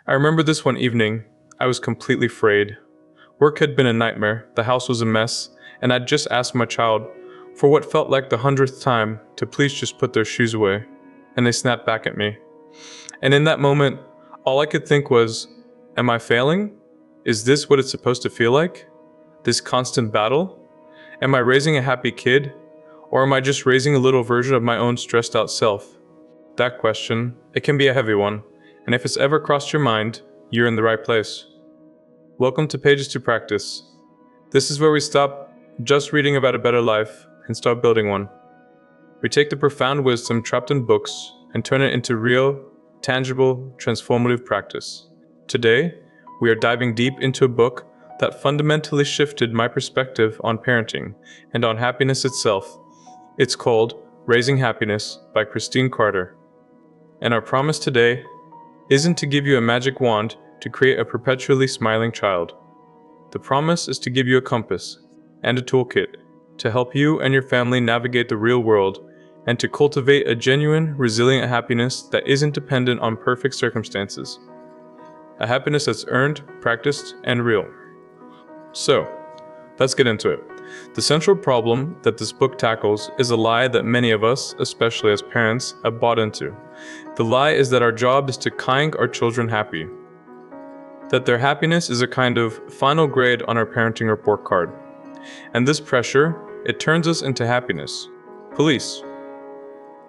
I remember this one evening. I was completely frayed. Work had been a nightmare, the house was a mess, and I'd just asked my child, for what felt like the 100th time, to please just put their shoes away. And they snapped back at me. And in that moment, all I could think was, am I failing? Is this what it's supposed to feel like? This constant battle? Am I raising a happy kid? Or am I just raising a little version of my own stressed out self? That question, it can be a heavy one, and if it's ever crossed your mind, you're in the right place. Welcome to Pages to Practice. This is where we stop just reading about a better life and start building one. We take the profound wisdom trapped in books and turn it into real, tangible, transformative practice. Today, we are diving deep into a book that fundamentally shifted my perspective on parenting and on happiness itself. It's called Raising Happiness by Christine Carter. And our promise today isn't to give you a magic wand to create a perpetually smiling child. The promise is to give you a compass and a toolkit to help you and your family navigate the real world and to cultivate a genuine, resilient happiness that isn't dependent on perfect circumstances. A happiness that's earned, practiced, and real. So, let's get into it. The central problem that this book tackles is a lie that many of us, especially as parents, have bought into. The lie is that our job is to kind our children happy. That their happiness is a kind of final grade on our parenting report card. And this pressure, it turns us into happiness. Police.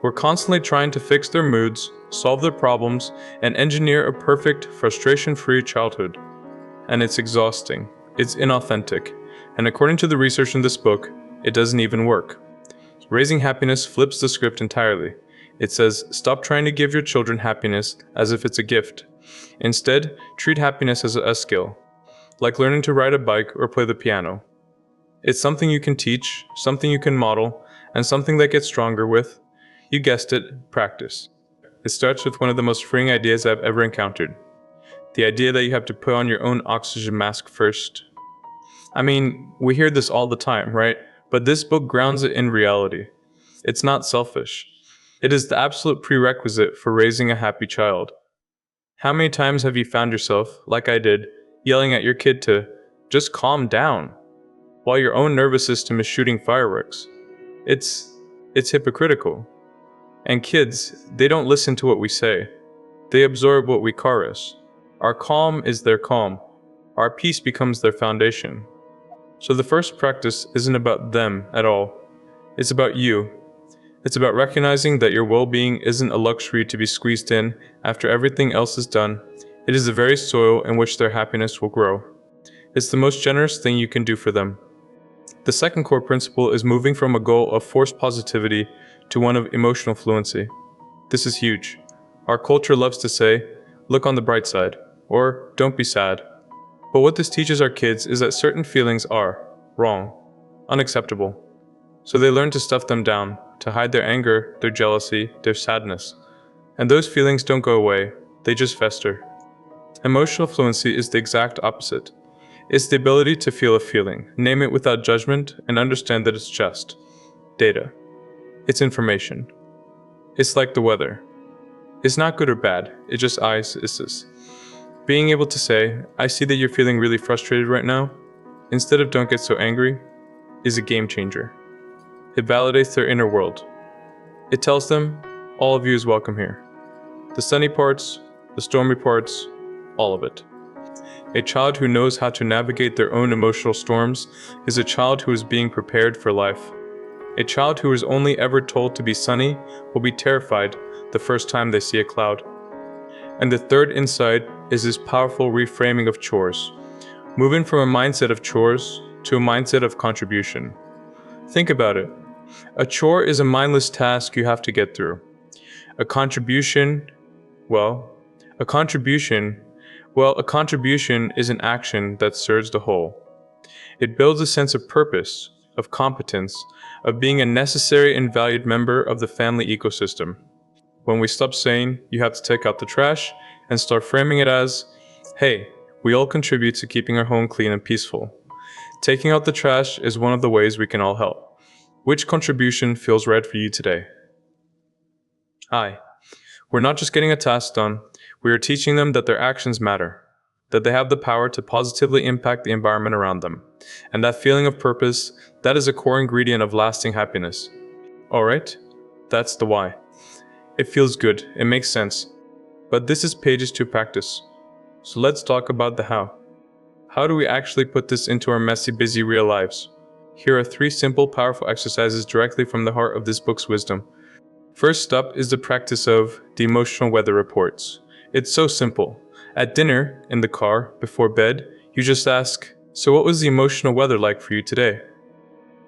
We're constantly trying to fix their moods, solve their problems, and engineer a perfect, frustration-free childhood. And it's exhausting. It's inauthentic. And according to the research in this book, it doesn't even work. Raising Happiness flips the script entirely. It says, stop trying to give your children happiness as if it's a gift. Instead, treat happiness as a skill, like learning to ride a bike or play the piano. It's something you can teach, something you can model, and something that gets stronger with, you guessed it, practice. It starts with one of the most freeing ideas I've ever encountered. The idea that you have to put on your own oxygen mask first. I mean, we hear this all the time, right? But this book grounds it in reality. It's not selfish. It is the absolute prerequisite for raising a happy child. How many times have you found yourself, like I did, yelling at your kid to just calm down, while your own nervous system is shooting fireworks? It's hypocritical. And kids, they don't listen to what we say. They absorb what we chorus. Our calm is their calm. Our peace becomes their foundation. So the first practice isn't about them at all. It's about you. It's about recognizing that your well-being isn't a luxury to be squeezed in after everything else is done. It is the very soil in which their happiness will grow. It's the most generous thing you can do for them. The second core principle is moving from a goal of forced positivity to one of emotional fluency. This is huge. Our culture loves to say, look on the bright side, or don't be sad. But what this teaches our kids is that certain feelings are wrong, unacceptable. So they learn to stuff them down, to hide their anger, their jealousy, their sadness. And those feelings don't go away, they just fester. Emotional fluency is the exact opposite. It's the ability to feel a feeling, name it without judgment, and understand that it's just data. It's information. It's like the weather. It's not good or bad, it just is. Being able to say, I see that you're feeling really frustrated right now, instead of don't get so angry, is a game changer. It validates their inner world. It tells them, all of you is welcome here. The sunny parts, the stormy parts, all of it. A child who knows how to navigate their own emotional storms is a child who is being prepared for life. A child who is only ever told to be sunny will be terrified the first time they see a cloud. And the third insight is this powerful reframing of chores, moving from a mindset of chores to a mindset of contribution. Think about it. A chore is a mindless task you have to get through. A contribution is an action that serves the whole. It builds a sense of purpose, of competence, of being a necessary and valued member of the family ecosystem. When we stop saying, you have to take out the trash, and start framing it as, hey, we all contribute to keeping our home clean and peaceful. Taking out the trash is one of the ways we can all help. Which contribution feels right for you today? Hi. We're not just getting a task done, We are teaching them that their actions matter, that they have the power to positively impact the environment around them, and that feeling of purpose, that is a core ingredient of lasting happiness. Alright? That's the why. It feels good, it makes sense. But this is pages to practice. So let's talk about the how. How do we actually put this into our messy, busy real lives? Here are 3 simple, powerful exercises directly from the heart of this book's wisdom. First up is the practice of the emotional weather reports. It's so simple. At dinner, in the car, before bed, you just ask, "So what was the emotional weather like for you today?"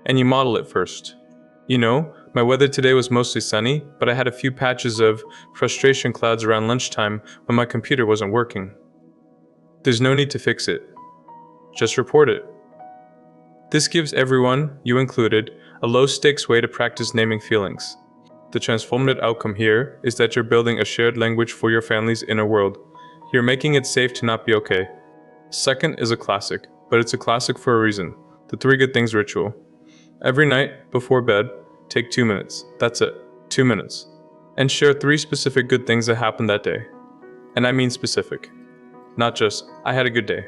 And you model it first. You know, my weather today was mostly sunny, but I had a few patches of frustration clouds around lunchtime when my computer wasn't working. There's no need to fix it. Just report it. This gives everyone, you included, a low-stakes way to practice naming feelings. The transformative outcome here is that you're building a shared language for your family's inner world. You're making it safe to not be okay. Second is a classic, but it's a classic for a reason. The 3 good things ritual. Every night, before bed, take 2 minutes. That's it. 2 minutes. And share 3 specific good things that happened that day. And I mean specific. Not just, I had a good day.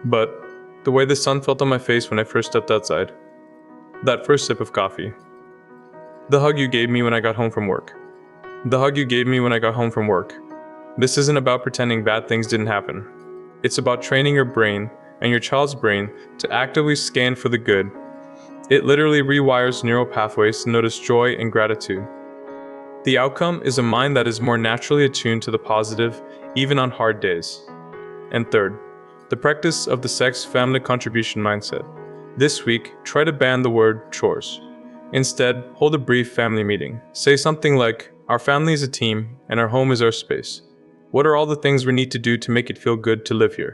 But, the way the sun felt on my face when I first stepped outside. That first sip of coffee. The hug you gave me when I got home from work. The hug you gave me when I got home from work. This isn't about pretending bad things didn't happen. It's about training your brain, and your child's brain, to actively scan for the good. It literally rewires neural pathways to notice joy and gratitude. The outcome is a mind that is more naturally attuned to the positive, even on hard days. And third, the practice of the sex-family contribution mindset. This week, try to ban the word chores. Instead, hold a brief family meeting. Say something like, "Our family is a team, and our home is our space. What are all the things we need to do to make it feel good to live here?"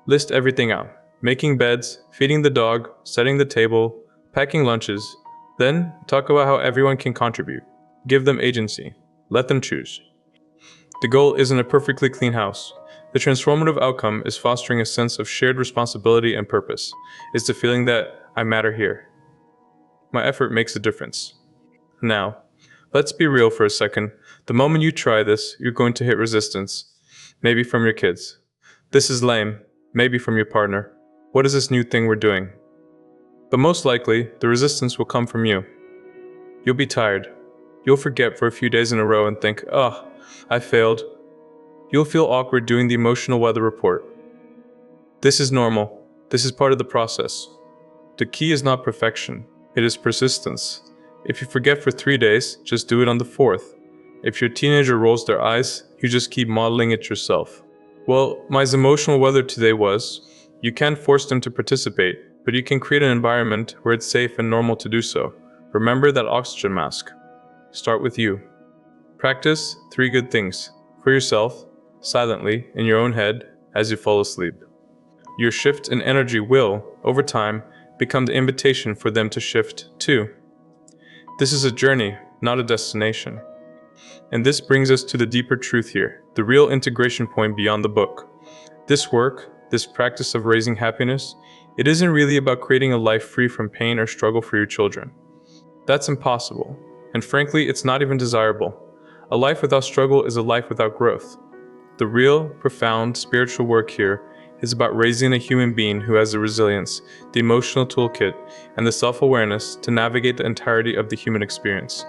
List everything out. Making beds, feeding the dog, setting the table, packing lunches. Then, talk about how everyone can contribute. Give them agency. Let them choose. The goal isn't a perfectly clean house. The transformative outcome is fostering a sense of shared responsibility and purpose. It's the feeling that I matter here. My effort makes a difference. Now, let's be real for a second. The moment you try this, you're going to hit resistance. Maybe from your kids. "This is lame." Maybe from your partner. "What is this new thing we're doing?" But most likely, the resistance will come from you. You'll be tired. You'll forget for a few days in a row and think, "Oh, I failed." You'll feel awkward doing the emotional weather report. This is normal. This is part of the process. The key is not perfection. It is persistence. If you forget for 3 days, just do it on the 4th. If your teenager rolls their eyes, you just keep modeling it yourself. "Well, my emotional weather today was..." You can't force them to participate, but you can create an environment where it's safe and normal to do so. Remember that oxygen mask. Start with you. Practice 3 good things for yourself, silently, in your own head, as you fall asleep. Your shift in energy will, over time, become the invitation for them to shift too. This is a journey, not a destination. And this brings us to the deeper truth here, the real integration point beyond the book. This work, this practice of raising happiness, it isn't really about creating a life free from pain or struggle for your children. That's impossible, and frankly, it's not even desirable. A life without struggle is a life without growth. The real, profound, spiritual work here is about raising a human being who has the resilience, the emotional toolkit, and the self-awareness to navigate the entirety of the human experience.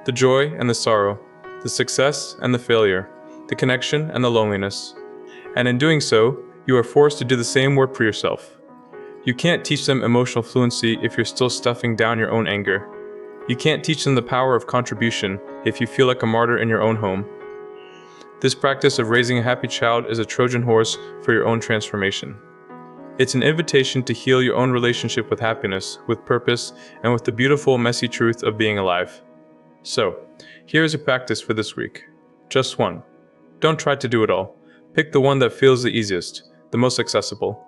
The joy and the sorrow, the success and the failure, the connection and the loneliness. And in doing so, you are forced to do the same work for yourself. You can't teach them emotional fluency if you're still stuffing down your own anger. You can't teach them the power of contribution if you feel like a martyr in your own home. This practice of raising a happy child is a Trojan horse for your own transformation. It's an invitation to heal your own relationship with happiness, with purpose, and with the beautiful, messy truth of being alive. So, here's a practice for this week. Just one. Don't try to do it all. Pick the one that feels the easiest, the most accessible.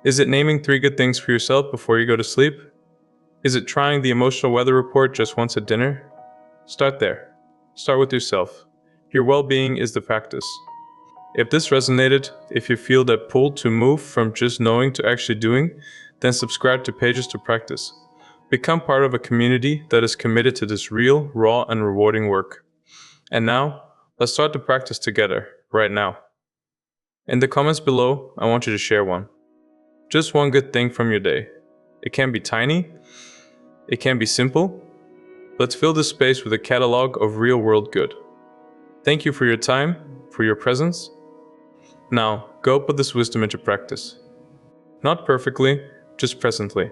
Is it naming 3 good things for yourself before you go to sleep? Is it trying the emotional weather report just once at dinner? Start there. Start with yourself. Your well-being is the practice. If this resonated, if you feel that pull to move from just knowing to actually doing, then subscribe to Pages to Practice. Become part of a community that is committed to this real, raw, and rewarding work. And now, let's start the practice together. right now. In the comments below, I want you to share one. Just one good thing from your day. It can be tiny, it can be simple. Let's fill this space with a catalog of real-world good. Thank you for your time, for your presence. Now, go put this wisdom into practice. Not perfectly, just presently.